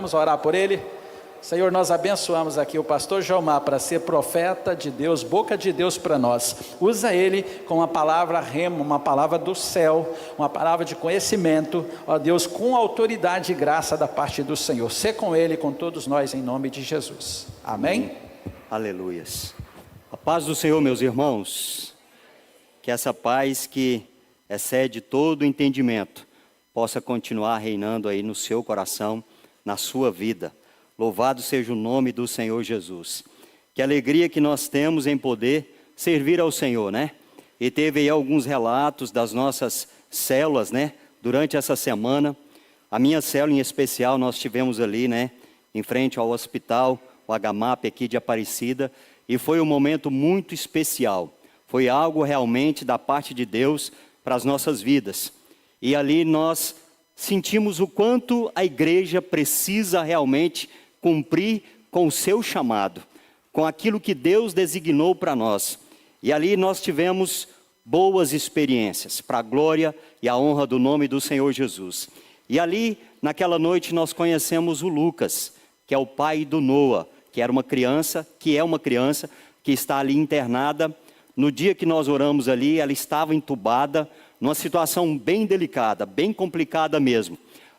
Vamos orar por ele. Senhor, nós abençoamos aqui o pastor Jomar para ser profeta de Deus, boca de Deus para nós. Usa ele com uma palavra rema, uma palavra do céu, uma palavra de conhecimento, ó Deus, com autoridade e graça da parte do Senhor. Sê com ele e com todos nós em nome de Jesus. Amém? Aleluias. A paz do Senhor, meus irmãos, que essa paz que excede todo o entendimento possa continuar reinando aí no seu coração, na sua vida. Louvado seja o nome do Senhor Jesus. Que alegria que nós temos em poder servir ao Senhor, né? E teve aí alguns relatos das nossas células, né? Durante essa semana. A minha célula em especial, nós tivemos ali, né? Em frente ao hospital, o HMAP aqui de Aparecida. E foi um momento muito especial. Foi algo realmente da parte de Deus para as nossas vidas. E ali nós sentimos o quanto a igreja precisa realmente cumprir com o seu chamado, com aquilo que Deus designou para nós. E ali nós tivemos boas experiências, para a glória e a honra do nome do Senhor Jesus. E ali, naquela noite, nós conhecemos o Lucas, que é o pai do Noah, que era uma criança, que está ali internada. No dia que nós oramos ali, ela estava entubada, numa situação bem delicada, bem complicada mesmo.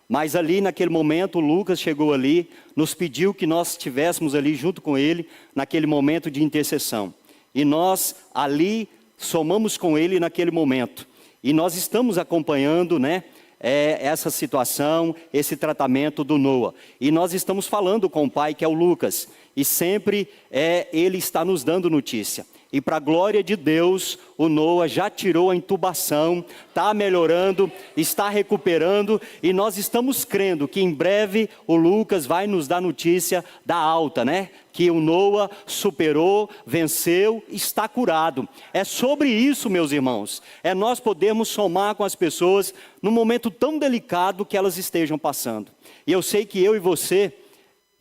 Mas ali naquele momento o Lucas chegou ali, nos pediu que nós estivéssemos ali junto com ele, naquele momento de intercessão. E nós ali somamos com ele naquele momento. E nós estamos acompanhando, né, essa situação, esse tratamento do Noah. E nós estamos falando com o pai, que é o Lucas. E sempre ele está nos dando notícia. E para a glória de Deus, o Noah já tirou a intubação, está melhorando, está recuperando. E nós estamos crendo que em breve o Lucas vai nos dar notícia da alta, né? Que o Noah superou, venceu, está curado. É sobre isso, meus irmãos. É nós podermos somar com as pessoas num momento tão delicado que elas estejam passando. E eu sei que eu e você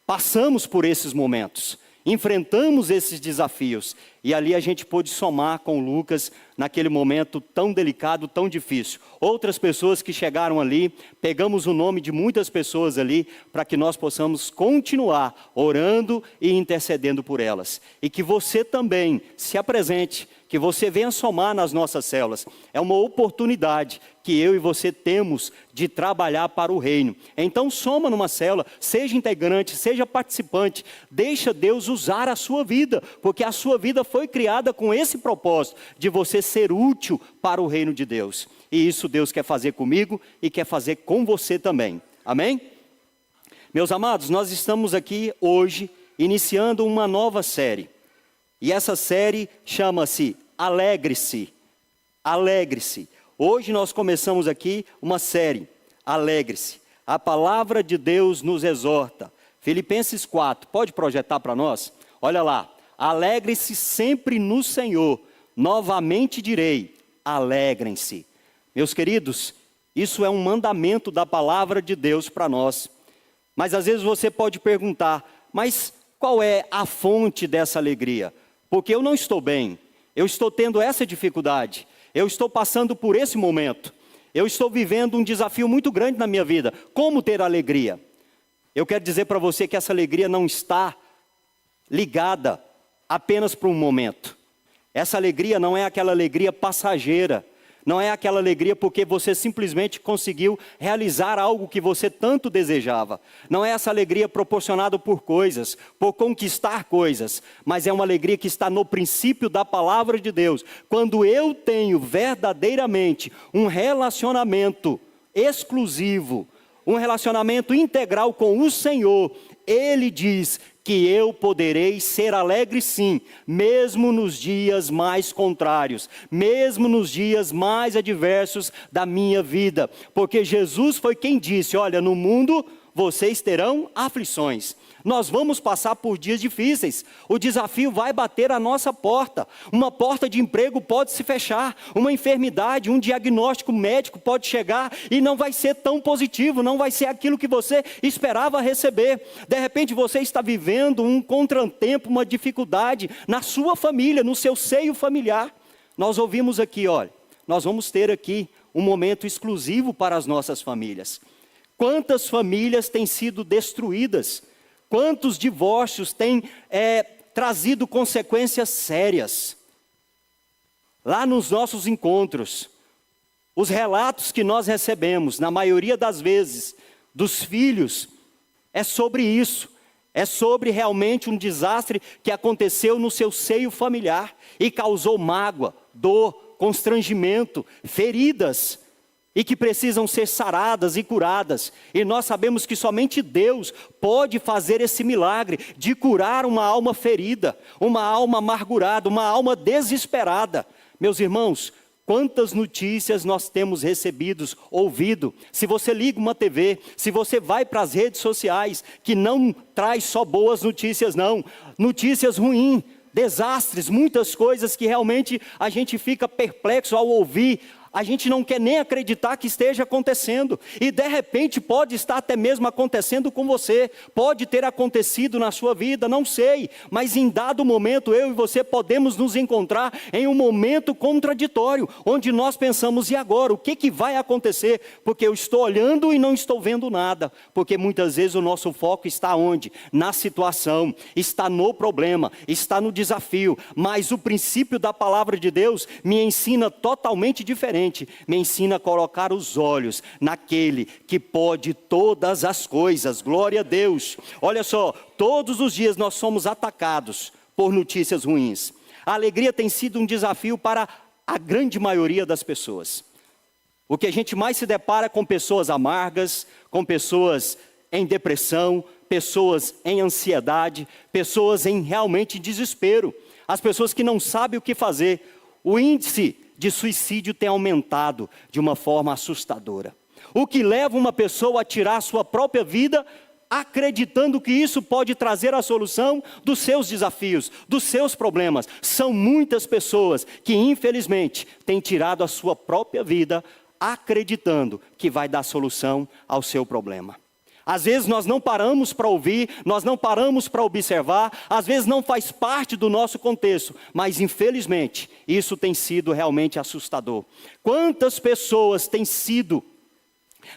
passamos por esses momentos. Enfrentamos esses desafios e ali a gente pôde somar com o Lucas naquele momento tão delicado, tão difícil. Outras pessoas que chegaram ali, pegamos o nome de muitas pessoas ali para que nós possamos continuar orando e intercedendo por elas. E que você também se apresente, que você venha somar nas nossas células. É uma oportunidade que eu e você temos de trabalhar para o reino. Então soma numa célula, seja integrante, seja participante, deixa Deus usar a sua vida, porque a sua vida foi criada com esse propósito, de você ser útil para o reino de Deus. E isso Deus quer fazer comigo e quer fazer com você também. Amém? Meus amados, nós estamos aqui hoje iniciando uma nova série. E essa série chama-se Alegre-se. Alegre-se. Hoje nós começamos aqui uma série, Alegre-se. A palavra de Deus nos exorta. Filipenses 4, pode projetar para nós? Olha lá. Alegre-se sempre no Senhor. Novamente direi, alegrem-se. Meus queridos, isso é um mandamento da palavra de Deus para nós. Mas às vezes você pode perguntar, mas qual é a fonte dessa alegria? Porque eu não estou bem, eu estou tendo essa dificuldade, eu estou passando por esse momento, eu estou vivendo um desafio muito grande na minha vida. Como ter alegria? Eu quero dizer para você que essa alegria não está ligada apenas para um momento. Essa alegria não é aquela alegria passageira, não é aquela alegria porque você simplesmente conseguiu realizar algo que você tanto desejava. Não é essa alegria proporcionada por coisas, por conquistar coisas, mas é uma alegria que está no princípio da palavra de Deus. Quando eu tenho verdadeiramente um relacionamento exclusivo, um relacionamento integral com o Senhor, Ele diz que eu poderei ser alegre sim, mesmo nos dias mais contrários, mesmo nos dias mais adversos da minha vida. Porque Jesus foi quem disse, olha, no mundo vocês terão aflições. Nós vamos passar por dias difíceis, o desafio vai bater a nossa porta, uma porta de emprego pode se fechar, uma enfermidade, um diagnóstico médico pode chegar e não vai ser tão positivo, não vai ser aquilo que você esperava receber. De repente você está vivendo um contratempo, uma dificuldade na sua família, no seu seio familiar. Nós ouvimos aqui, olha, nós vamos ter aqui um momento exclusivo para as nossas famílias. Quantas famílias têm sido destruídas? Quantos divórcios têm trazido consequências sérias? Lá nos nossos encontros, os relatos que nós recebemos, na maioria das vezes, dos filhos, é sobre isso. É sobre realmente um desastre que aconteceu no seu seio familiar e causou mágoa, dor, constrangimento, feridas, e que precisam ser saradas e curadas. E nós sabemos que somente Deus pode fazer esse milagre de curar uma alma ferida, uma alma amargurada, uma alma desesperada. Meus irmãos, quantas notícias nós temos recebido, ouvido. Se você liga uma TV, se você vai para as redes sociais, que não traz só boas notícias não, notícias ruins, desastres, muitas coisas que realmente a gente fica perplexo ao ouvir. A gente não quer nem acreditar que esteja acontecendo, e de repente pode estar até mesmo acontecendo com você, pode ter acontecido na sua vida, não sei, mas em dado momento eu e você podemos nos encontrar em um momento contraditório, onde nós pensamos, e agora, o que vai acontecer? Porque eu estou olhando e não estou vendo nada, porque muitas vezes o nosso foco está onde? Na situação, está no problema, está no desafio, mas o princípio da palavra de Deus me ensina totalmente diferente. Me ensina a colocar os olhos naquele que pode todas as coisas. Glória a Deus. Olha só, todos os dias nós somos atacados por notícias ruins. A alegria tem sido um desafio para a grande maioria das pessoas. O que a gente mais se depara com pessoas amargas, com pessoas em depressão, pessoas em ansiedade, pessoas em realmente desespero. As pessoas que não sabem o que fazer. O índice de suicídio tem aumentado de uma forma assustadora. O que leva uma pessoa a tirar a sua própria vida, acreditando que isso pode trazer a solução dos seus desafios, dos seus problemas. São muitas pessoas que infelizmente têm tirado a sua própria vida, acreditando que vai dar solução ao seu problema. Às vezes nós não paramos para ouvir, nós não paramos para observar, às vezes não faz parte do nosso contexto, mas infelizmente isso tem sido realmente assustador. Quantas pessoas têm sido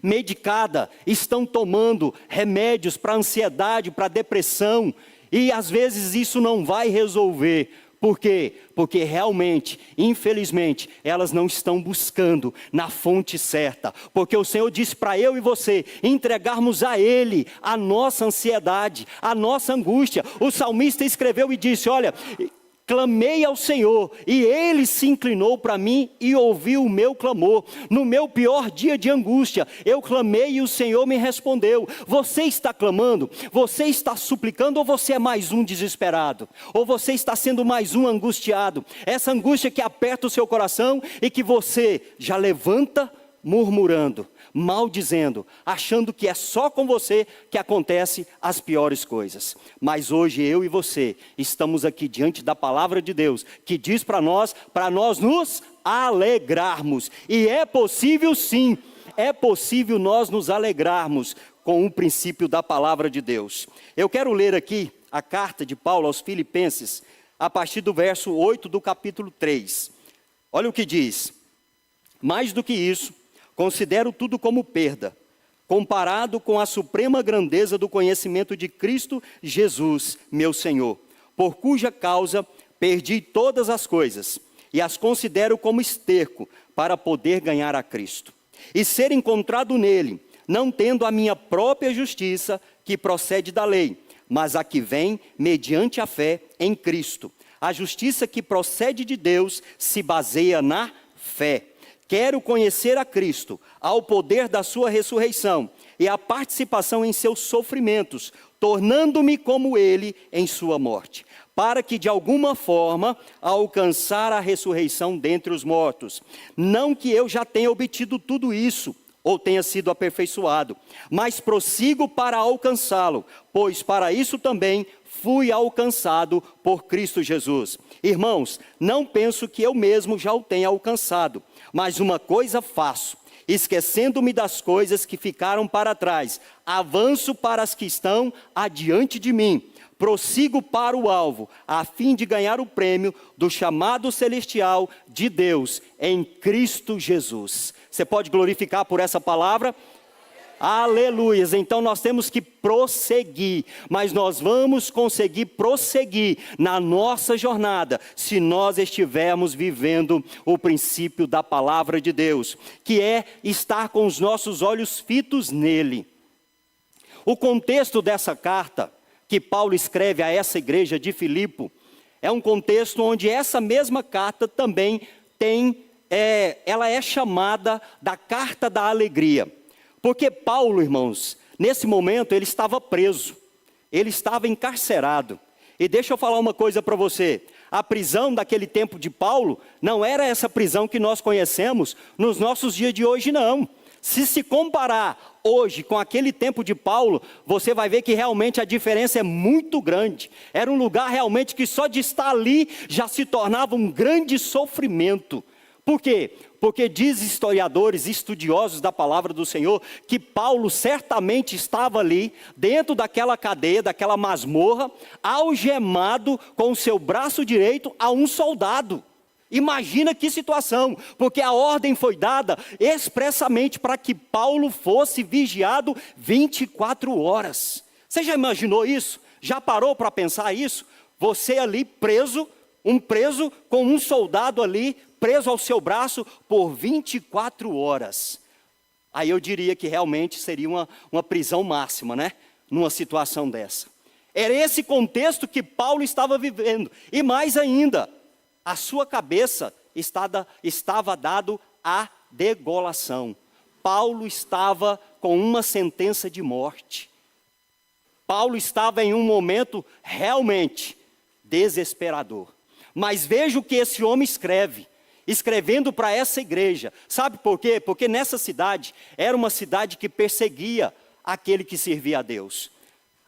medicadas, estão tomando remédios para ansiedade, para depressão, e às vezes isso não vai resolver. Por quê? Porque realmente, infelizmente, elas não estão buscando na fonte certa. Porque o Senhor disse para eu e você entregarmos a Ele a nossa ansiedade, a nossa angústia. O salmista escreveu e disse, olha, clamei ao Senhor e Ele se inclinou para mim e ouviu o meu clamor. No meu pior dia de angústia, eu clamei e o Senhor me respondeu. Você está clamando? Você está suplicando ou você é mais um desesperado? Ou você está sendo mais um angustiado? Essa angústia que aperta o seu coração e que você já levanta murmurando, maldizendo, achando que é só com você que acontece as piores coisas. Mas hoje eu e você estamos aqui diante da palavra de Deus, que diz para nós nos alegrarmos. E é possível sim, é possível nós nos alegrarmos com o princípio da palavra de Deus. Eu quero ler aqui a carta de Paulo aos Filipenses, a partir do verso 8 do capítulo 3. Olha o que diz: mais do que isso, considero tudo como perda, comparado com a suprema grandeza do conhecimento de Cristo Jesus, meu Senhor, por cuja causa perdi todas as coisas, e as considero como esterco, para poder ganhar a Cristo, e ser encontrado nele, não tendo a minha própria justiça, que procede da lei, mas a que vem mediante a fé em Cristo. A justiça que procede de Deus se baseia na fé. Quero conhecer a Cristo, ao poder da sua ressurreição e a participação em seus sofrimentos, tornando-me como ele em sua morte, para que de alguma forma alcançar a ressurreição dentre os mortos. Não que eu já tenha obtido tudo isso, ou tenha sido aperfeiçoado, mas prossigo para alcançá-lo, pois para isso também fui alcançado por Cristo Jesus. Irmãos, não penso que eu mesmo já o tenha alcançado, mas uma coisa faço, esquecendo-me das coisas que ficaram para trás, avanço para as que estão adiante de mim, prossigo para o alvo, a fim de ganhar o prêmio do chamado celestial de Deus em Cristo Jesus. Você pode glorificar por essa palavra? Aleluias. Então nós temos que prosseguir, mas nós vamos conseguir prosseguir na nossa jornada se nós estivermos vivendo o princípio da palavra de Deus, que é estar com os nossos olhos fitos nele. O contexto dessa carta que Paulo escreve a essa igreja de Filipe é um contexto onde essa mesma carta também ela é chamada da carta da alegria. Porque Paulo, irmãos, nesse momento ele estava preso, ele estava encarcerado. E deixa eu falar uma coisa para você, a prisão daquele tempo de Paulo não era essa prisão que nós conhecemos nos nossos dias de hoje, não. Se comparar hoje com aquele tempo de Paulo, você vai ver que realmente a diferença é muito grande. Era um lugar realmente que só de estar ali já se tornava um grande sofrimento. Por quê? Porque diz historiadores, estudiosos da palavra do Senhor, que Paulo certamente estava ali, dentro daquela cadeia, daquela masmorra, algemado com o seu braço direito a um soldado. Imagina que situação, porque a ordem foi dada expressamente para que Paulo fosse vigiado 24 horas. Você já imaginou isso? Já parou para pensar isso? Você ali preso, um preso com um soldado ali, preso ao seu braço por 24 horas. Aí eu diria que realmente seria uma prisão máxima, né? Numa situação dessa. Era esse contexto que Paulo estava vivendo. E mais ainda, a sua cabeça estava dado à degolação. Paulo estava com uma sentença de morte. Paulo estava em um momento realmente desesperador. Mas veja o que esse homem escreve. Escrevendo para essa igreja. Sabe por quê? Porque nessa cidade, era uma cidade que perseguia aquele que servia a Deus.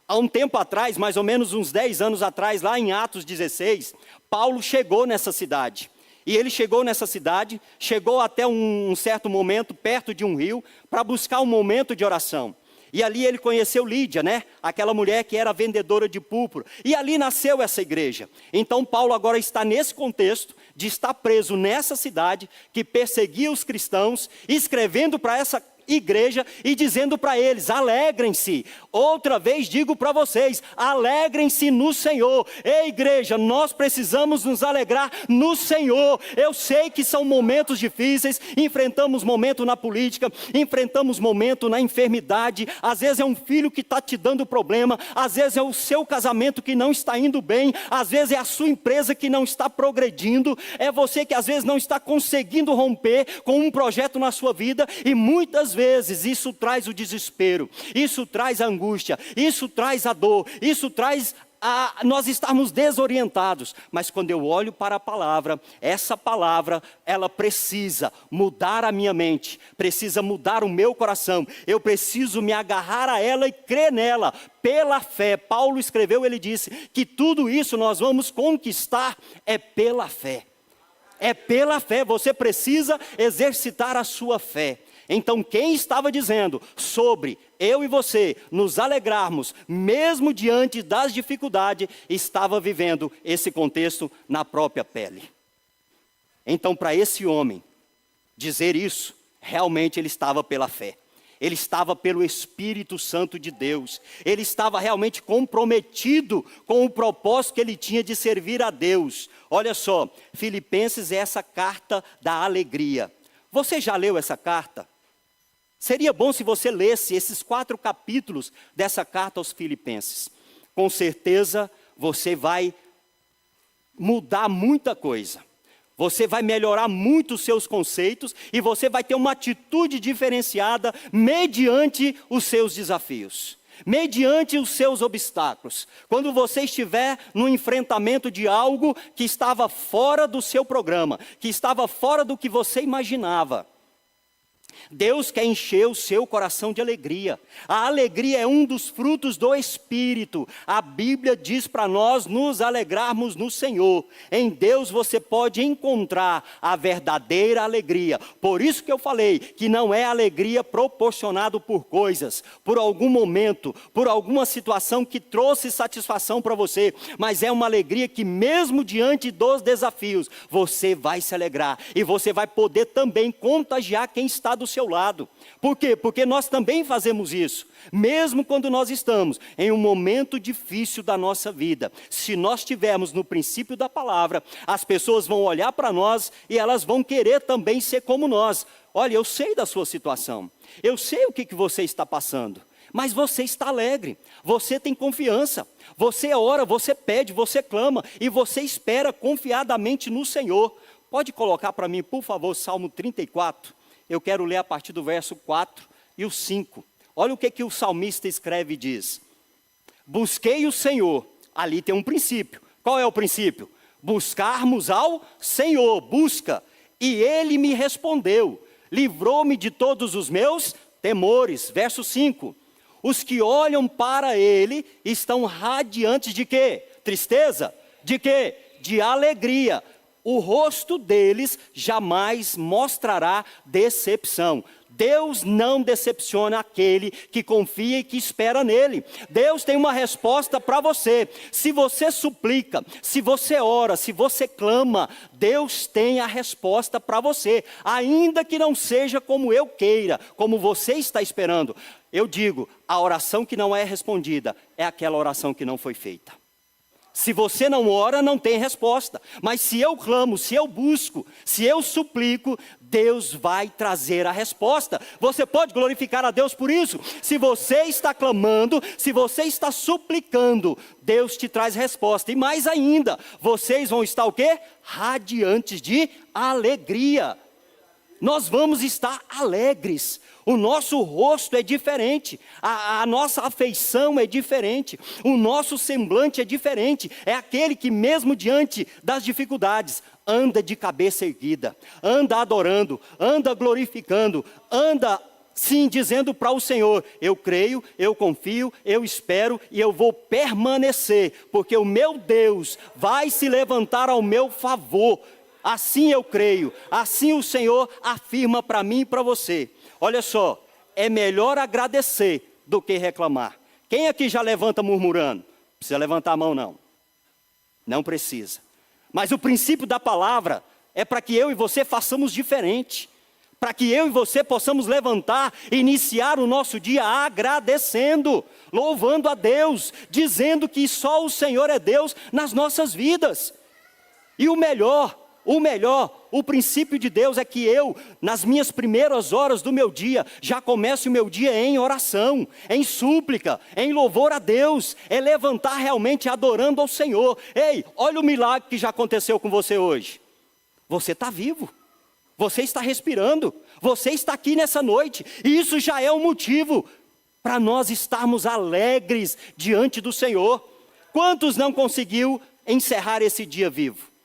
Há um tempo atrás, mais ou menos uns 10 anos atrás, lá em Atos 16, Paulo chegou nessa cidade. E ele chegou nessa cidade, chegou até um certo momento, perto de um rio, para buscar um momento de oração. E ali ele conheceu Lídia, né? Aquela mulher que era vendedora de púrpura. E ali nasceu essa igreja. Então Paulo agora está nesse contexto de estar preso nessa cidade que perseguia os cristãos, escrevendo para essa igreja e dizendo para eles: alegrem-se. Outra vez digo para vocês, alegrem-se no Senhor. Ei, igreja, nós precisamos nos alegrar no Senhor. Eu sei que são momentos difíceis, enfrentamos momento na política, enfrentamos momento na enfermidade, às vezes é um filho que está te dando problema, às vezes é o seu casamento que não está indo bem, às vezes é a sua empresa que não está progredindo, é você que às vezes não está conseguindo romper com um projeto na sua vida, e muitas vezes isso traz o desespero, isso traz a angústia, isso traz a dor, isso traz nós estarmos desorientados. Mas quando eu olho para a palavra, essa palavra, ela precisa mudar a minha mente, precisa mudar o meu coração, eu preciso me agarrar a ela e crer nela, pela fé. Paulo escreveu, ele disse, que tudo isso nós vamos conquistar é pela fé. É pela fé, você precisa exercitar a sua fé. Então quem estava dizendo sobre eu e você nos alegrarmos, mesmo diante das dificuldades, estava vivendo esse contexto na própria pele. Então para esse homem dizer isso, realmente ele estava pela fé. Ele estava pelo Espírito Santo de Deus. Ele estava realmente comprometido com o propósito que ele tinha de servir a Deus. Olha só, Filipenses é essa carta da alegria. Você já leu essa carta? Seria bom se você lesse esses 4 capítulos dessa carta aos Filipenses. Com certeza você vai mudar muita coisa. Você vai melhorar muito os seus conceitos e você vai ter uma atitude diferenciada mediante os seus desafios, mediante os seus obstáculos. Quando você estiver no enfrentamento de algo que estava fora do seu programa, que estava fora do que você imaginava, Deus quer encher o seu coração de alegria. A alegria é um dos frutos do Espírito. A Bíblia diz para nós nos alegrarmos no Senhor. Em Deus você pode encontrar a verdadeira alegria. Por isso que eu falei que não é alegria proporcionada por coisas, por algum momento, por alguma situação que trouxe satisfação para você, mas é uma alegria que mesmo diante dos desafios, você vai se alegrar e você vai poder também contagiar quem está do seu lado. Por quê? Porque nós também fazemos isso, mesmo quando nós estamos em um momento difícil da nossa vida. Se nós estivermos no princípio da palavra, as pessoas vão olhar para nós e elas vão querer também ser como nós. Olha, eu sei da sua situação, eu sei o que você está passando, mas você está alegre, você tem confiança, você ora, você pede, você clama e você espera confiadamente no Senhor. Pode colocar para mim, por favor, Salmo 34, eu quero ler a partir do verso 4 e o 5. Olha o que o salmista escreve e diz: busquei o Senhor, ali tem um princípio. Qual é o princípio? Buscarmos ao Senhor, busca, e Ele me respondeu, livrou-me de todos os meus temores. Verso 5, os que olham para Ele estão radiantes de quê? Tristeza? De quê? De alegria. O rosto deles jamais mostrará decepção. Deus não decepciona aquele que confia e que espera nele. Deus tem uma resposta para você. Se você suplica, se você ora, se você clama, Deus tem a resposta para você. Ainda que não seja como eu queira, como você está esperando. Eu digo, a oração que não é respondida é aquela oração que não foi feita. Se você não ora, não tem resposta. Mas se eu clamo, se eu busco, se eu suplico, Deus vai trazer a resposta. Você pode glorificar a Deus por isso? Se você está clamando, se você está suplicando, Deus te traz resposta. E mais ainda, vocês vão estar o quê? Radiantes de alegria. Nós vamos estar alegres. O nosso rosto é diferente, a nossa afeição é diferente, o nosso semblante é diferente. É aquele que mesmo diante das dificuldades, anda de cabeça erguida, anda adorando, anda glorificando, anda sim dizendo para o Senhor: eu creio, eu confio, eu espero e eu vou permanecer, porque o meu Deus vai se levantar ao meu favor. Assim eu creio, assim o Senhor afirma para mim e para você. Olha só, é melhor agradecer do que reclamar. Quem aqui já levanta murmurando? Não precisa levantar a mão não. Não precisa. Mas o princípio da palavra é para que eu e você façamos diferente. Para que eu e você possamos levantar, iniciar o nosso dia agradecendo, louvando a Deus, dizendo que só o Senhor é Deus nas nossas vidas. E o melhor, o princípio de Deus é que eu, nas minhas primeiras horas do meu dia, já comece o meu dia em oração, em súplica, em louvor a Deus, é levantar realmente adorando ao Senhor. Ei, olha o milagre que já aconteceu com você hoje. Você está vivo, você está respirando, você está aqui nessa noite, e isso já é um motivo para nós estarmos alegres diante do Senhor. Quantos não conseguiu encerrar esse dia vivo?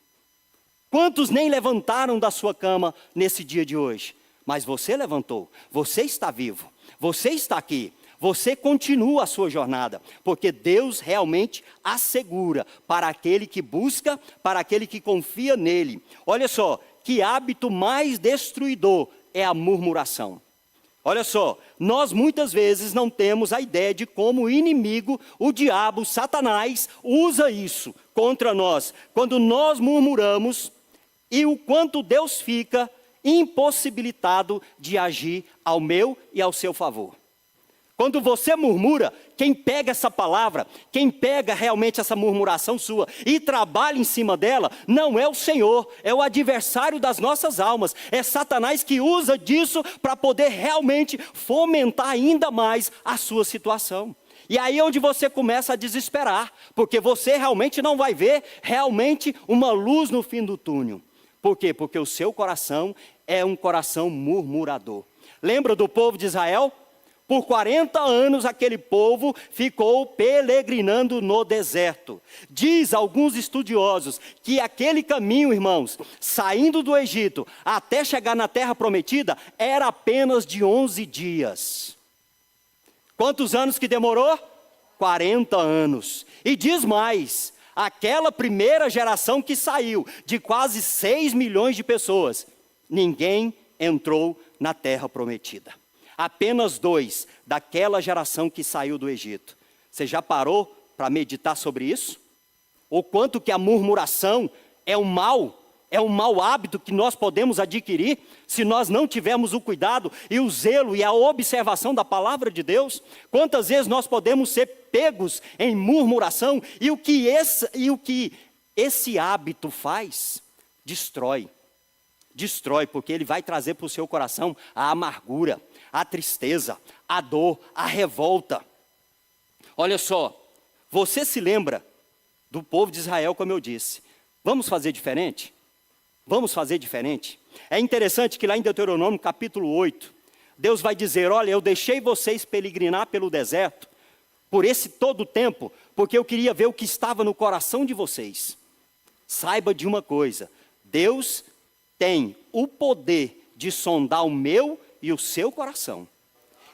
Quantos nem levantaram da sua cama nesse dia de hoje? Mas você levantou, você está vivo, você está aqui, você continua a sua jornada, porque Deus realmente assegura para aquele que busca, para aquele que confia nele. Olha só, que hábito mais destruidor é a murmuração. Olha só, nós muitas vezes não temos a ideia de como o inimigo, o diabo, Satanás, usa isso contra nós. Quando nós murmuramos, e o quanto Deus fica impossibilitado de agir ao meu e ao seu favor. Quando você murmura, quem pega essa palavra, quem pega realmente essa murmuração sua e trabalha em cima dela, não é o Senhor, é o adversário das nossas almas. É Satanás que usa disso para poder realmente fomentar ainda mais a sua situação. E aí é onde você começa a desesperar, porque você realmente não vai ver realmente uma luz no fim do túnel. Por quê? Porque o seu coração é um coração murmurador. Lembra do povo de Israel? Por 40 anos aquele povo ficou peregrinando no deserto. Diz alguns estudiosos que aquele caminho, irmãos, saindo do Egito até chegar na terra prometida, era apenas de 11 dias. Quantos anos que demorou? 40 anos. E diz mais, aquela primeira geração que saiu, de quase 6 milhões de pessoas, ninguém entrou na terra prometida. Apenas 2 daquela geração que saiu do Egito. Você já parou para meditar sobre isso? O quanto que a murmuração é um mal É um mau hábito que nós podemos adquirir se nós não tivermos o cuidado e o zelo e a observação da palavra de Deus. Quantas vezes nós podemos ser pegos em murmuração e o que esse hábito faz? Destrói, porque ele vai trazer para o seu coração a amargura, a tristeza, a dor, a revolta. Olha só, você se lembra do povo de Israel, como eu disse. Vamos fazer diferente? Vamos fazer diferente? É interessante que lá em Deuteronômio capítulo 8, Deus vai dizer, olha, eu deixei vocês peregrinar pelo deserto, por esse todo o tempo, porque eu queria ver o que estava no coração de vocês. Saiba de uma coisa, Deus tem o poder de sondar o meu e o seu coração.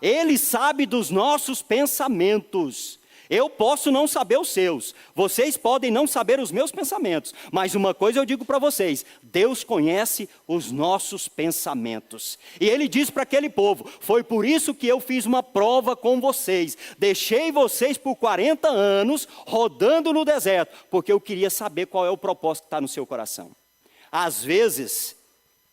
Ele sabe dos nossos pensamentos. Eu posso não saber os seus, vocês podem não saber os meus pensamentos, mas uma coisa eu digo para vocês, Deus conhece os nossos pensamentos. E Ele diz para aquele povo, foi por isso que eu fiz uma prova com vocês, deixei vocês por 40 anos rodando no deserto, porque eu queria saber qual é o propósito que está no seu coração. Às vezes,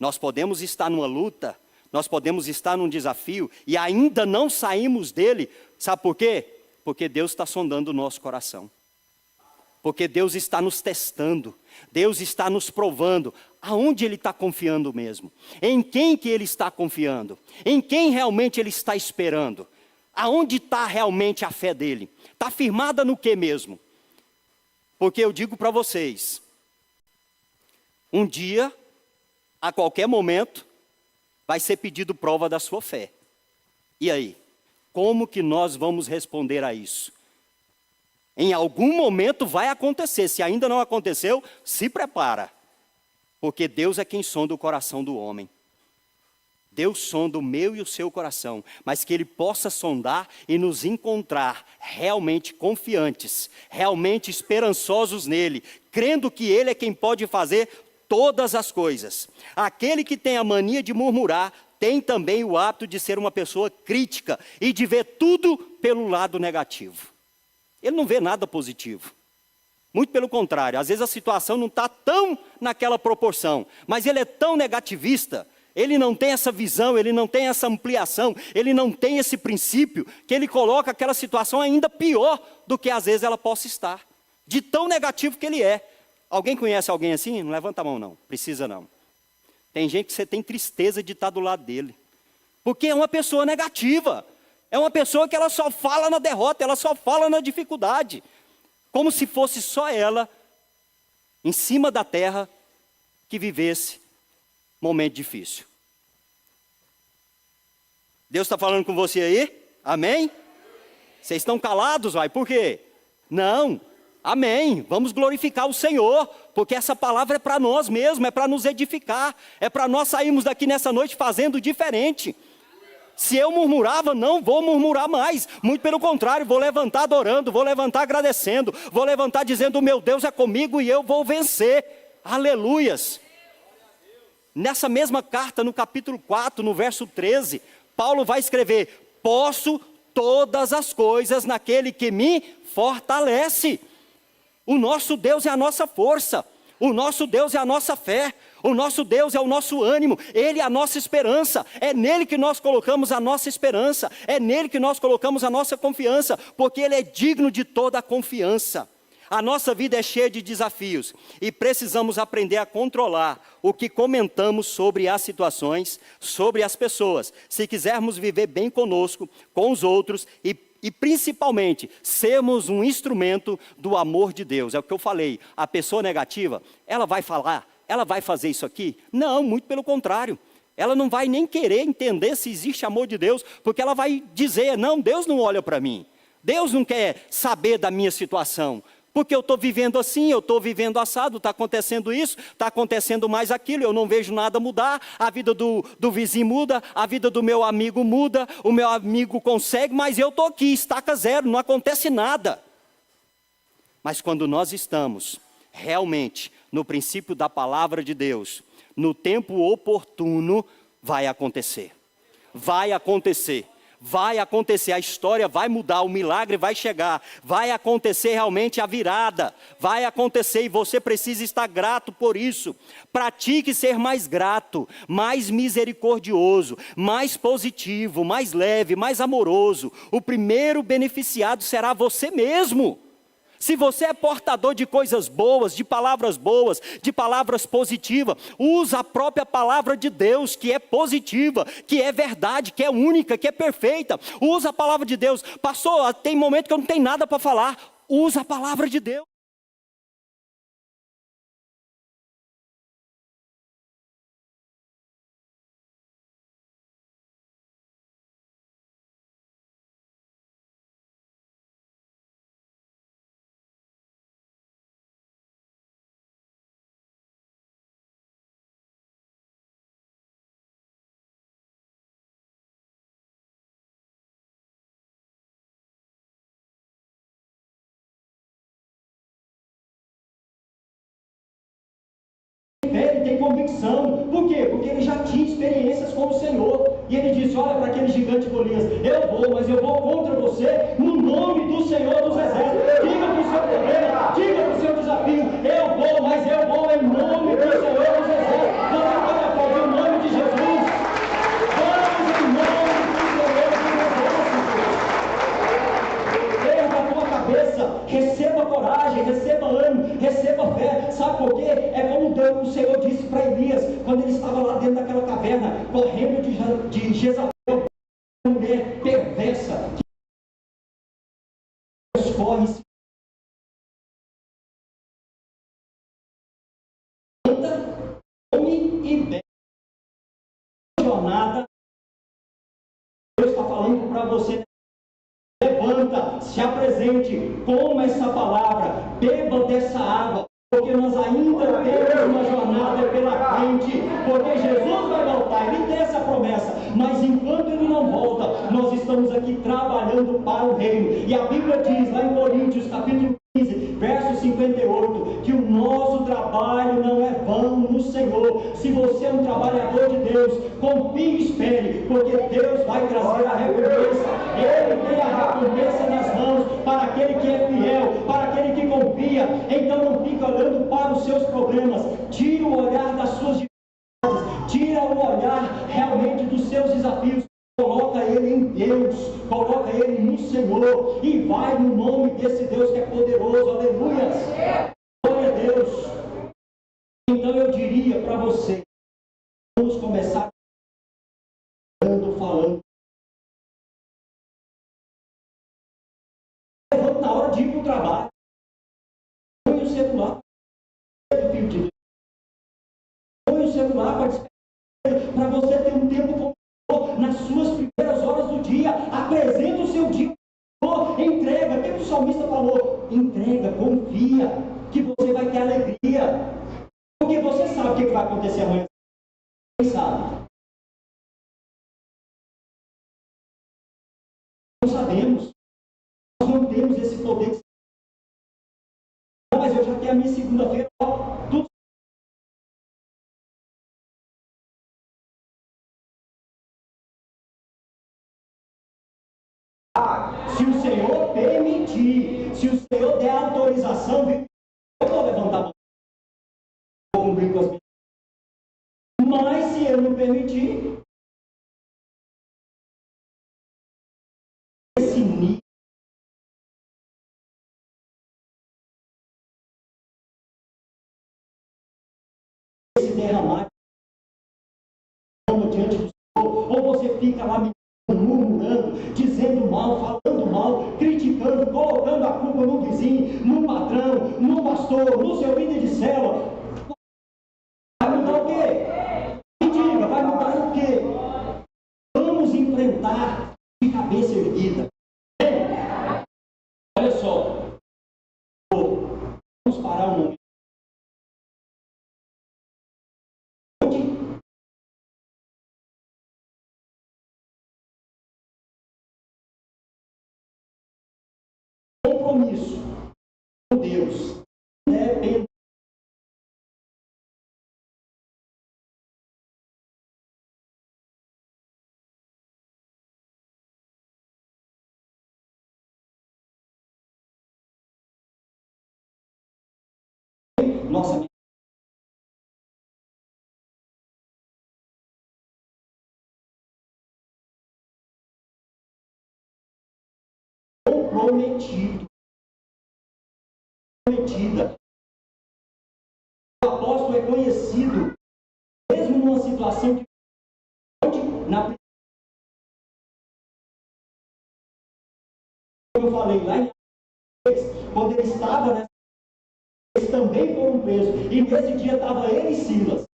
nós podemos estar numa luta, nós podemos estar num desafio e ainda não saímos dele, sabe por quê? Porque Deus está sondando o nosso coração. Porque Deus está nos testando. Deus está nos provando. Aonde Ele está confiando mesmo? Em quem que Ele está confiando? Em quem realmente Ele está esperando? Aonde está realmente a fé dEle? Está firmada no que mesmo? Porque eu digo para vocês, um dia, a qualquer momento, vai ser pedido prova da sua fé. E aí? Como que nós vamos responder a isso? Em algum momento vai acontecer. Se ainda não aconteceu, se prepara. Porque Deus é quem sonda o coração do homem. Deus sonda o meu e o seu coração. Mas que Ele possa sondar e nos encontrar realmente confiantes, realmente esperançosos nele, crendo que Ele é quem pode fazer todas as coisas. Aquele que tem a mania de murmurar, tem também o hábito de ser uma pessoa crítica e de ver tudo pelo lado negativo. Ele não vê nada positivo. Muito pelo contrário, às vezes a situação não está tão naquela proporção, mas ele é tão negativista, ele não tem essa visão, ele não tem essa ampliação, ele não tem esse princípio, que ele coloca aquela situação ainda pior do que às vezes ela possa estar, de tão negativo que ele é. Alguém conhece alguém assim? Não levanta a mão não, precisa não. Tem gente que você tem tristeza de estar do lado dele. Porque é uma pessoa negativa. É uma pessoa que ela só fala na derrota, ela só fala na dificuldade. Como se fosse só ela, em cima da terra, que vivesse momento difícil. Deus está falando com você aí? Amém? Vocês estão calados, vai? Por quê? Não. Amém, vamos glorificar o Senhor, porque essa palavra é para nós mesmos, é para nos edificar, é para nós sairmos daqui nessa noite fazendo diferente. Se eu murmurava, não vou murmurar mais, muito pelo contrário, vou levantar adorando, vou levantar agradecendo, vou levantar dizendo, meu Deus é comigo e eu vou vencer, aleluias. Nessa mesma carta, no capítulo 4, no verso 13, Paulo vai escrever, posso todas as coisas naquele que me fortalece. O nosso Deus é a nossa força, o nosso Deus é a nossa fé, o nosso Deus é o nosso ânimo, Ele é a nossa esperança, é nele que nós colocamos a nossa esperança, é nele que nós colocamos a nossa confiança, porque Ele é digno de toda a confiança. A nossa vida é cheia de desafios e precisamos aprender a controlar o que comentamos sobre as situações, sobre as pessoas, se quisermos viver bem conosco, com os outros e principalmente, sermos um instrumento do amor de Deus. É o que eu falei, a pessoa negativa, ela vai falar, ela vai fazer isso aqui? Não, muito pelo contrário. Ela não vai nem querer entender se existe amor de Deus, porque ela vai dizer, não, Deus não olha para mim. Deus não quer saber da minha situação. Porque eu estou vivendo assim, eu estou vivendo assado, está acontecendo isso, está acontecendo mais aquilo, eu não vejo nada mudar, a vida do vizinho muda, a vida do meu amigo muda, o meu amigo consegue, mas eu estou aqui, estaca zero, não acontece nada. Mas quando nós estamos realmente no princípio da palavra de Deus, no tempo oportuno, vai acontecer. Vai acontecer. vai acontecer, a história vai mudar, o milagre vai chegar, vai acontecer realmente a virada, vai acontecer e você precisa estar grato por isso. Pratique ser mais grato, mais misericordioso, mais positivo, mais leve, mais amoroso. O primeiro beneficiado será você mesmo. Se você é portador de coisas boas, de palavras positivas, usa a própria palavra de Deus, que é positiva, que é verdade, que é única, que é perfeita. Usa a palavra de Deus. Pastor, tem momento que eu não tenho nada para falar. Usa a palavra de Deus. Ele tem convicção. Por quê? Porque ele já tinha experiências com o Senhor. E ele disse: olha para aquele gigante Golias, eu vou, mas eu vou contra você no nome do Senhor dos Exércitos. Diga para o seu problema, diga para o seu desafio: eu vou, mas eu vou em nome do Senhor dos Exércitos. Você pode aplaudir o nome de Jesus. Vamos em nome do Senhor dos Exércitos. Erga a tua cabeça, receba coragem, receba ânimo, receba fé. Sabe por quê? É como o Senhor disse para Elias, quando ele estava lá dentro daquela caverna, correndo de Jezabel, uma mulher perversa, que escorre, se levanta, come e bebe. Jornada, Deus está falando para você: levanta, se apresente, coma essa palavra, beba dessa água, porque nós ainda temos uma jornada pela frente, porque Jesus vai voltar, ele tem essa promessa, mas enquanto ele não volta, nós estamos aqui trabalhando para o reino. E a Bíblia diz lá em Coríntios, capítulo 15, verso 58, que o nosso trabalho não é vão no Senhor. Se você é um trabalhador de Deus, confie e espere, porque Deus vai trazer a recompensa. Ele tem a recompensa nas mãos para aquele que é fiel, para aquele que confia. Então não fique olhando para os seus problemas, tira o olhar das suas dificuldades, tira o olhar realmente dos seus desafios. Coloca ele em Deus, coloca ele no Senhor e vai no nome desse Deus que é poderoso. Aleluia! Glória a Deus! Então eu diria para você, vamos começar falando. Levanta na hora de ir para o trabalho, põe o celular, filho de Deus, põe o celular para você ter um tempo com nas suas primeiras horas do dia. Apresenta o seu dia, entrega. O que o salmista falou? Entrega, confia, que você vai ter alegria, porque você sabe o que vai acontecer amanhã. Quem sabe? Não sabemos, nós não temos esse poder. Mas eu já tenho a minha segunda-feira, tudo. Se o Senhor permitir, se o Senhor der autorização, eu vou levantar a mão, vou cumprir com as minhas. Mas se Ele não permitir, esse nível, esse derramar diante do Senhor, ou você fica lá murmurando, dizendo mal, falando mal, criticando, colocando a culpa no vizinho, no patrão, no pastor, no seu líder de célula. Vai mudar o quê? Me diga, vai mudar o quê? Vamos enfrentar de cabeça erguida. Olha só, vamos parar um momento. Compromisso com Deus depende nossa mente. Comprometido. Comprometida. O apóstolo é conhecido, mesmo numa situação que na eu falei lá em quando ele estava nessa, eles também foram presos, e nesse dia estava ele e Silas.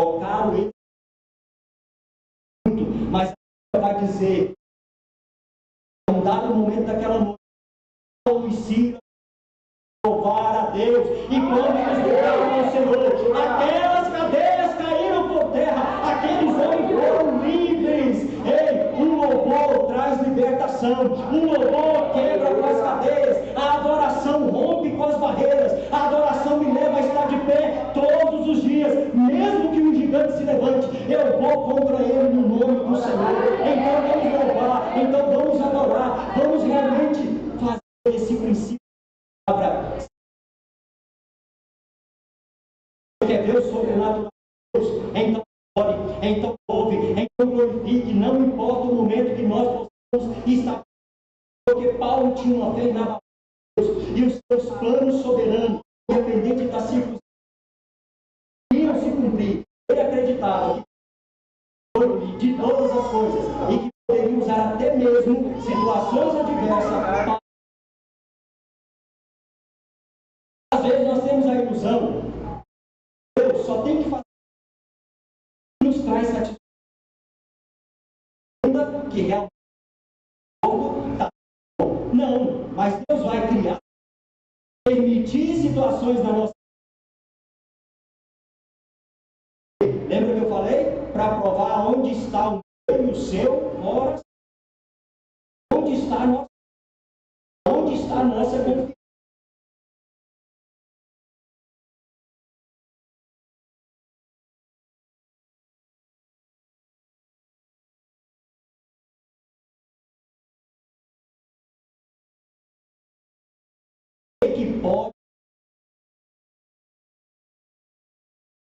Colocaram ele muito, mas vai dizer, em um dado momento daquela noite, Paulo e Silas louvar a Deus, e quando eles louvaram ao Senhor, aquelas cadeias caíram por terra, aqueles homens foram livres. Ei, um louvor traz libertação, um louvor quebra com as cadeias, a adoração rompe com as barreiras, a adoração me leva a estar de pé todos os dias, mesmo que um gigante se levante, eu vou contra ele no nome do Senhor. Então vamos louvar, então vamos adorar, vamos realmente fazer esse princípio. Que é Deus sobrenatural, então ore, então ouve, então glorifique, não importa o momento que nós possamos estar, porque Paulo tinha uma fé inabalável e os seus planos soberanos, independente das circunstâncias, iam se cumprir. Ele acreditava que de todas as coisas e que poderia usar até mesmo situações adversas. Às vezes nós temos a ilusão, Deus só tem que fazer o que nos traz satisfação, que realmente está bom. Não, mas Deus vai criar, permitir situações na nossa vida. Lembra que eu falei? Para provar onde está o meu e o seu coração. Onde está a nossa confiança. Que pode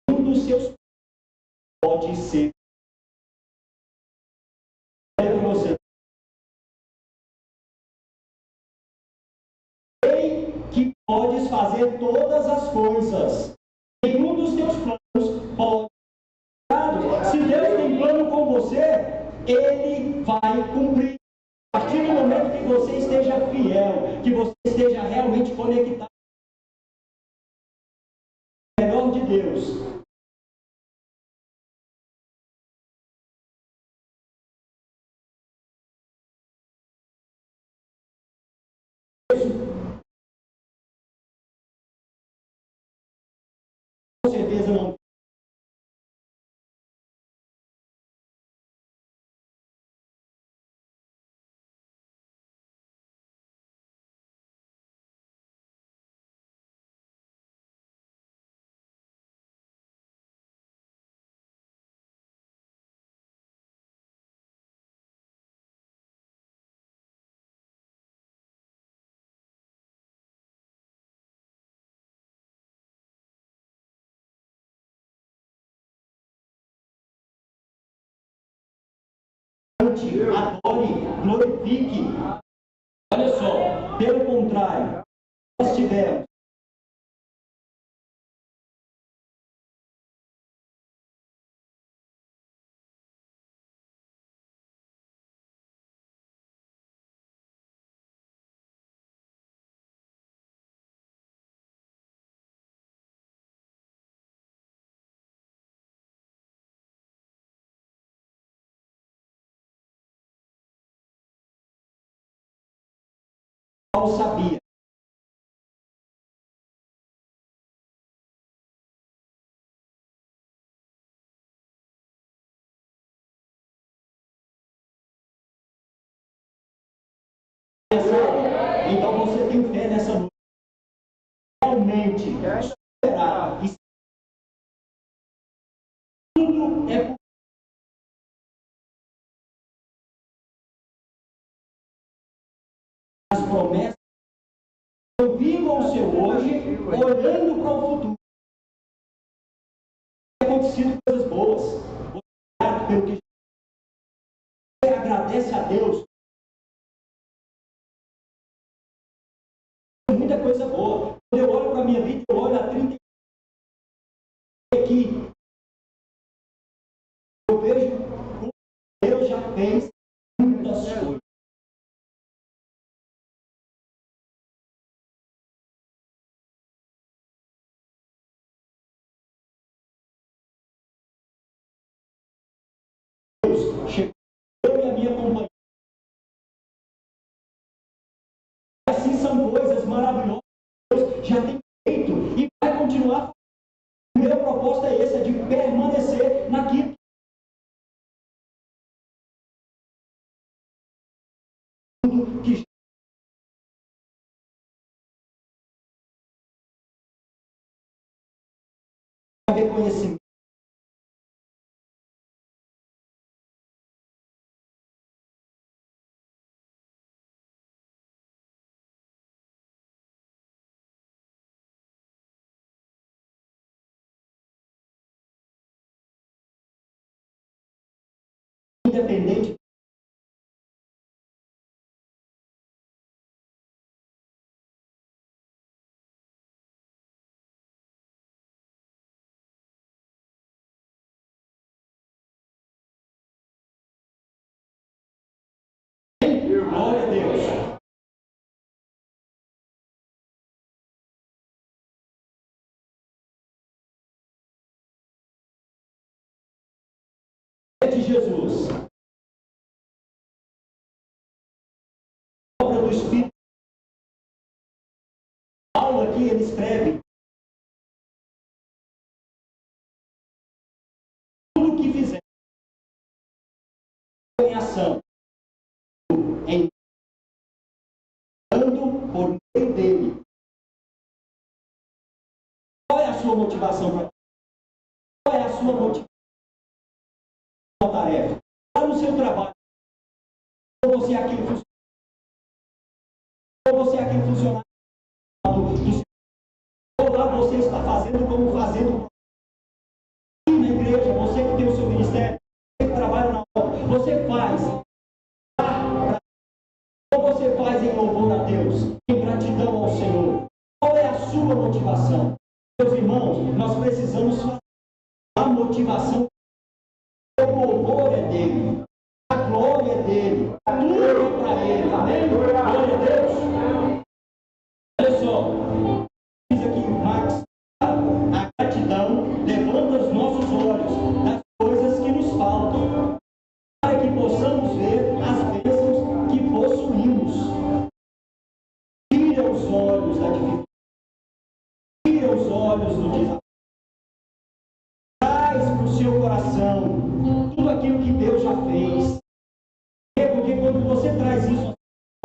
um dos seus pode ser você que podes fazer todas as coisas, nenhum dos teus planos pode. Se Deus tem plano com você, Ele vai cumprir. A partir do momento que você esteja fiel, que você esteja realmente conectado ao melhor de Deus. Com certeza não. Adore, glorifique. Olha só, pelo contrário, nós tivemos Paulo sabia. Então você tem fé nessa noite. Realmente esperar com o seu hoje, olhando para o futuro. Tem acontecido coisas boas. Você é grato pelo que você agradece a Deus. Muita coisa boa. Quando eu olho para a minha vida, eu olho há 30 aqui. Eu vejo como Deus já fez muitas coisas. Deus chegou eu e a minha companhia. Assim são coisas maravilhosas que Deus já tem feito e vai continuar. A primeira proposta é essa, de permanecer naquilo que já reconhecimento. Independente. Glória a Deus. De Jesus. A obra do Espírito. Paulo aqui ele escreve. Tudo que fizer em ação, em dando por meio dele. Qual é a sua motivação para? Qual é a sua motivação? Tarefa. Lá no seu trabalho. Ou você é aquele funcionário. Ou você é aquele funcionário. Ou lá você está fazendo como fazendo. E na igreja, você que tem o seu ministério, você que trabalha na obra, você faz. Ou você faz em louvor a Deus, em gratidão ao Senhor. Qual é a sua motivação? Meus irmãos, nós precisamos fazer a motivação. O louvor é dele, a glória é dele, tudo é para ele, amém? Glória a Deus. Olha só, diz aqui Marcos, a gratidão levanta os nossos olhos das coisas que nos faltam, para que possamos ver as bênçãos que possuímos. Tira os olhos da dificuldade, tira os olhos do desafio, traz para o seu coração tudo aquilo que Deus já fez. Porque quando você traz isso à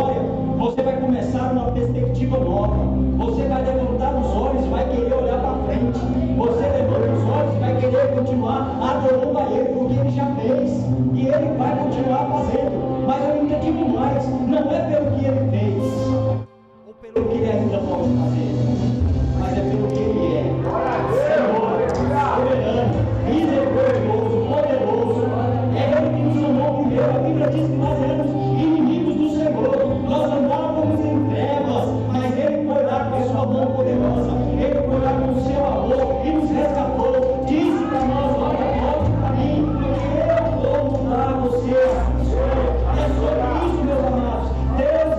história, você vai começar uma perspectiva nova. Você vai levantar os olhos e vai querer olhar para frente. Você levanta os olhos e vai querer continuar adorando a Ele, porque Ele já fez. E Ele vai continuar fazendo. Mas eu ainda digo mais, não é pelo que Ele fez, ou pelo que Ele ainda pode fazer, mas é pelo que Ele é. Senhor, soberano, misericordioso, poderoso. É Ele que nos chamou primeiro. A Bíblia diz que nós éramos inimigos do Senhor. Nós andávamos em trevas, mas Ele foi lá com a sua mão poderosa. Ele foi lá com o seu amor e nos resgatou. Disse para nós: olha, volte para mim, porque eu vou mudar você. É sobre isso, meus amados. Deus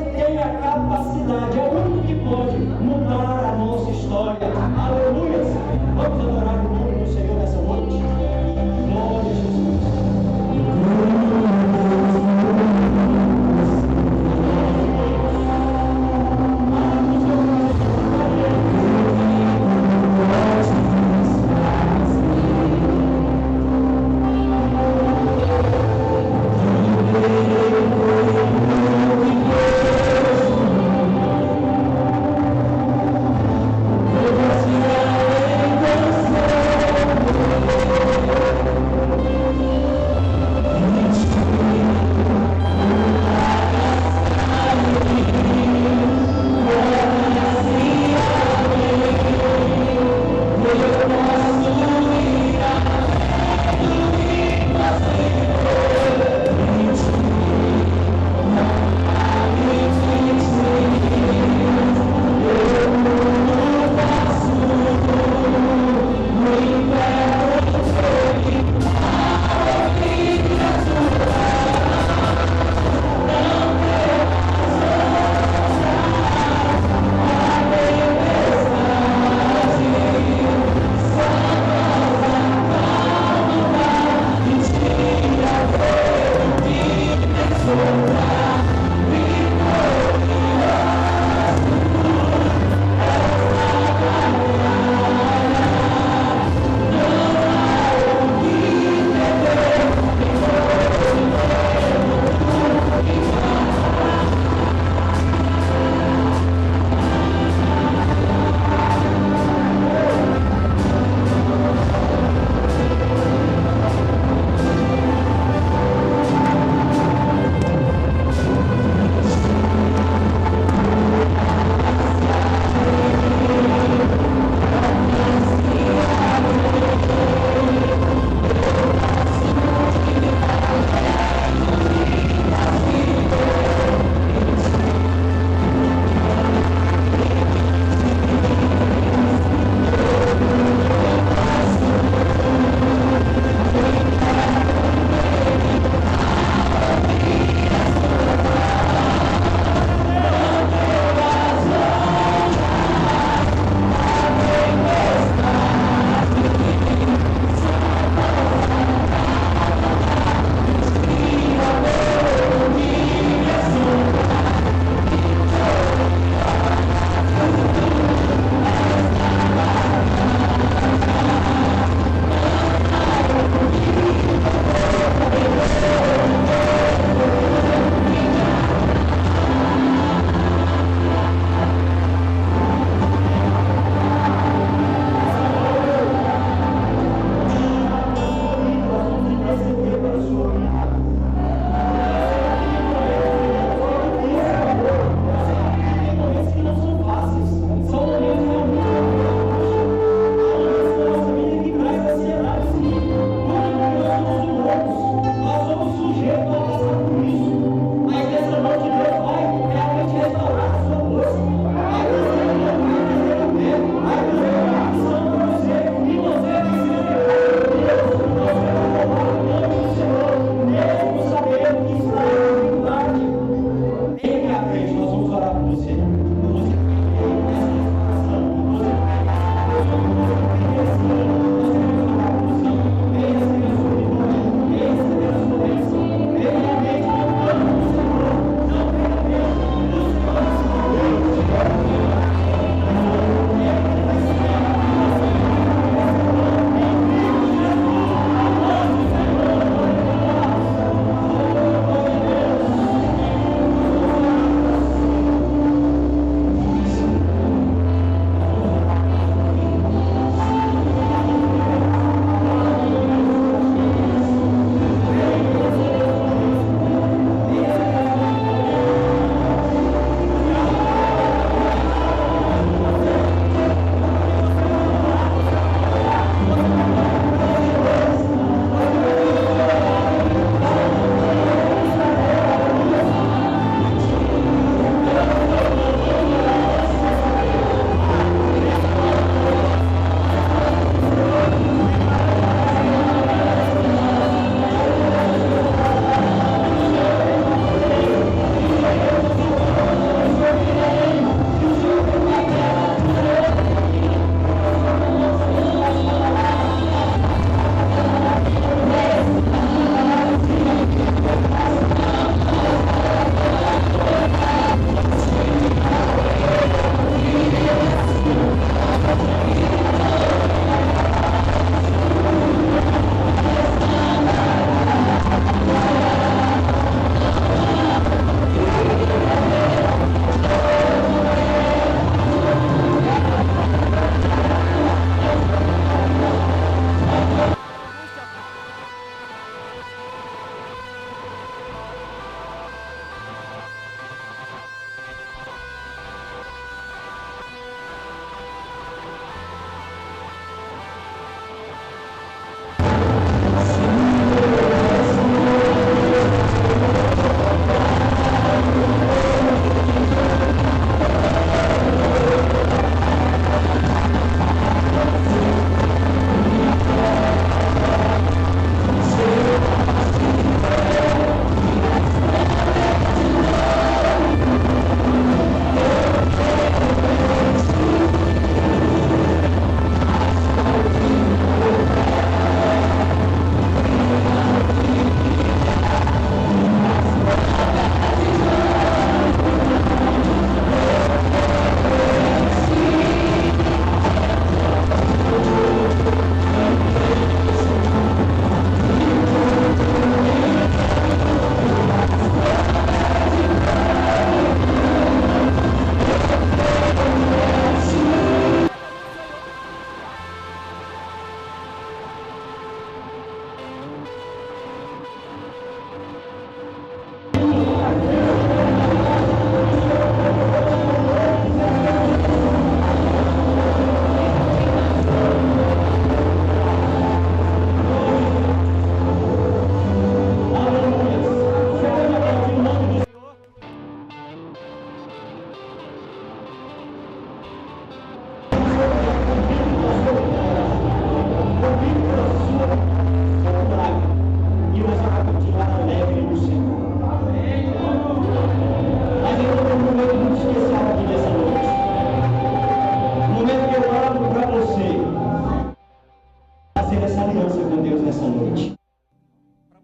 aliança com Deus nessa noite.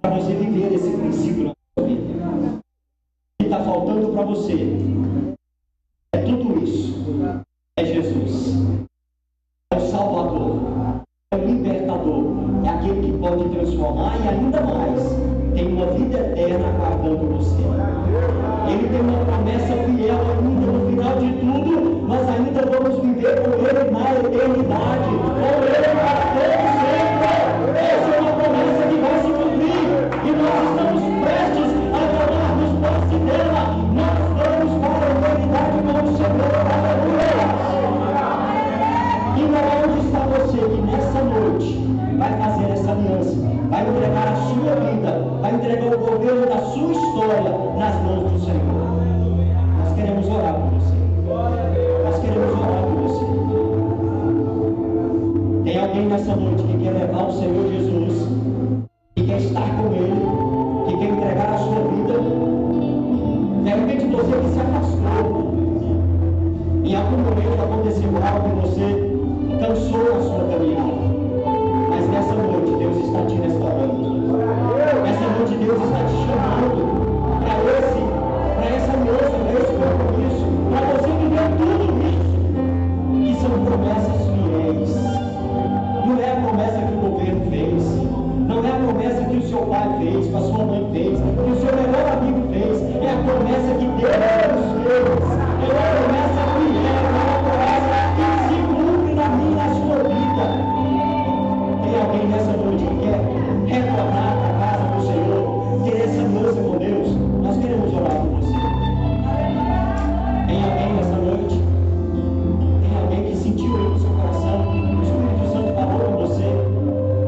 Para você viver esse princípio na sua vida. O que está faltando para você é tudo isso. É Jesus. É o Salvador. É o Libertador. É aquele que pode transformar e ainda mais tem uma vida eterna aguardando você. Ele tem uma promessa fiel ainda no final de tudo. Nós ainda vamos viver com Ele na eternidade. Com Ele para todo sempre. Essa é uma promessa que vai se cumprir. E nós estamos prestes a tomar-nos posse dela. Nós vamos para a eternidade com o Senhor. Aleluia! E não é onde está você que nessa noite vai fazer essa aliança, vai entregar a sua vida, vai entregar o governo da sua história nas mãos do Senhor. Nós queremos orar por você. Nós queremos orar por você. Tem alguém nessa noite que quer levar o Senhor Jesus, que quer estar com Ele, que quer entregar a sua vida. De repente você que se afastou, em algum momento aconteceu algo e você cansou a sua caminhada. Mas nessa noite Deus está te restaurando. Nessa noite Deus está te chamando para essa aliança, para esse compromisso, para você viver tudo isso. E são promessas fiéis. Não é a promessa que o governo fez. Não é a promessa que o seu pai fez, que a sua mãe fez, que o seu melhor amigo fez. É a promessa que Deus fez. É uma promessa fiel, é uma promessa que se cumpre na minha e na sua vida. Tem alguém nessa noite que quer retornar para a casa do Senhor, ter essa aliança com Deus? Nós queremos orar por você. Tem alguém nessa noite? Tem alguém que sentiu aí no seu coração, o Espírito Santo falou com você,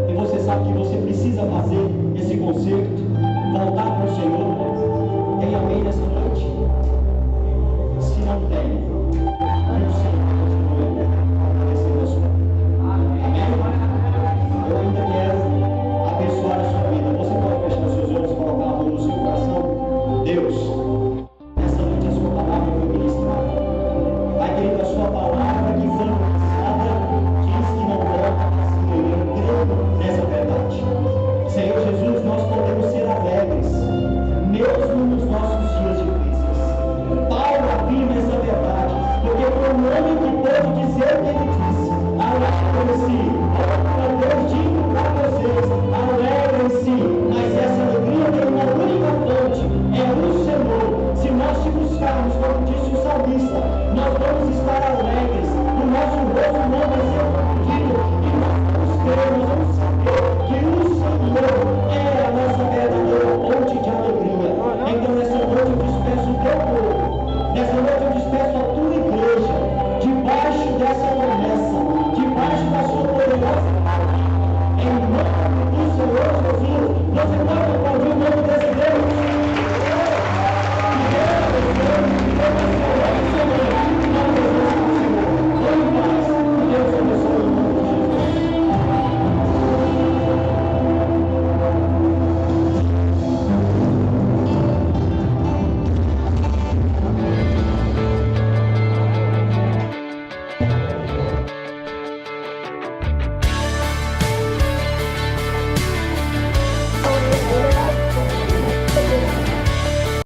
e você sabe que você precisa fazer esse concerto, voltar para o Senhor? Tem alguém nessa noite? Se não tem, o Senhor continua aparecendo a sua vida. Amém? Eu ainda quero abençoar a sua vida. Você pode fechar seus olhos e colocar a mão no seu coração. Deus, nessa noite a sua palavra foi ministrada. Pai querido, a sua palavra que foi ministrada diz que não volta vazia. Eu creio nessa verdade. Senhor Jesus, nós podemos ser alegres, mesmo nos nossos dias difíceis. Paulo afirma essa verdade, porque foi um homem que pôde dizer o que ele disse. Alegrem-se, ó Deus, digo para vocês, alegrem-se, mas essa alegria tem uma única fonte, é o Senhor. Se nós te buscarmos, como disse o salmista, nós vamos estar alegres, o nosso rosto não vai ser confundido, e nós vamos crer, nós vamos saber que o Senhor é a nossa verdadeira fonte de alegria. Então nessa noite eu despeço o teu povo, nessa noite eu despeço a tua igreja, debaixo dessa promessa, debaixo da sua poderosa palavra, em nome do Senhor Jesus. Você pode aplaudir o nome desse Deus.